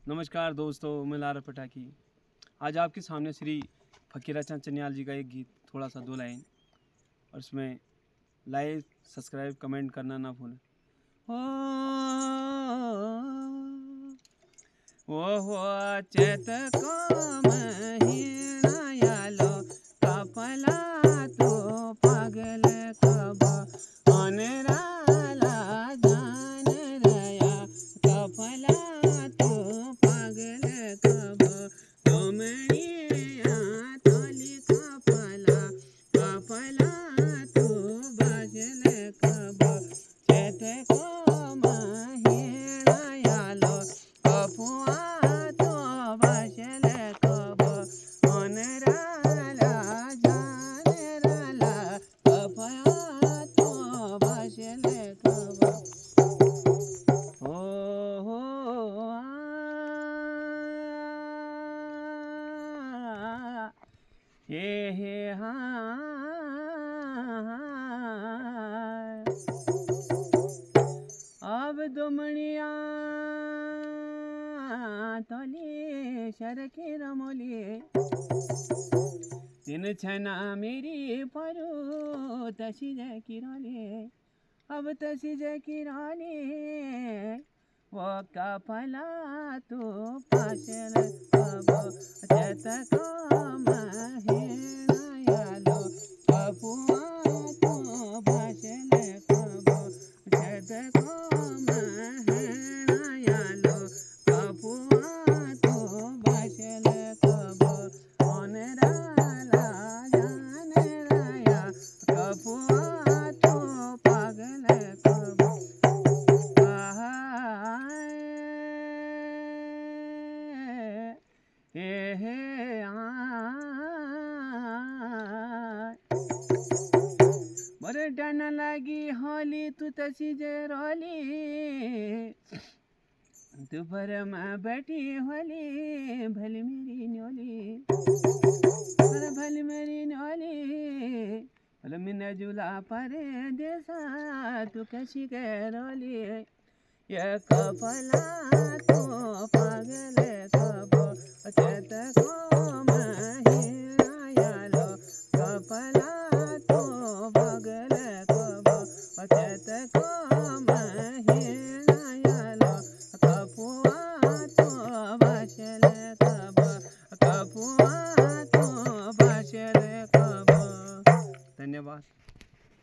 नमस्कार दोस्तों, मैं लारा पटाकी। आज आपके सामने श्री फकीराचंद चनियाल जी का एक गीत, थोड़ा सा 2 लाइन, और उसमें लाइक, सब्सक्राइब, कमेंट करना ना भूलें। ओ चैत को महीना यालो कपला तो पागल कब अनराला जान रया कपला तो पागल कब तुमनिया तोली कपला तो बाजल कब चैत को महीना यालो कपुआ तो बाजल कब अनराला जान राला कपुआ तो बाजल कब हो हे हाँ अब दुमणिया तोली शरके रमोली दिन छना मेरी परू तशी जय किराले अब तशी जय किराले वो कपला तो पाशल कब चैत को महीना यालो कपुआ तो भाषल कब चैत को महीना यालो कपुआ तो भाषल कब अनराला जान राया कपुआ तो पागल कब बरे डन लगी होली तू तसी जे रोली तू पर मैं बैठी होली भली मेरी न्योली पर भली मेरी न्योली भले मिने झूला पर देसा तू कैसी कह रोली ये कपला तो पागल कब चैत को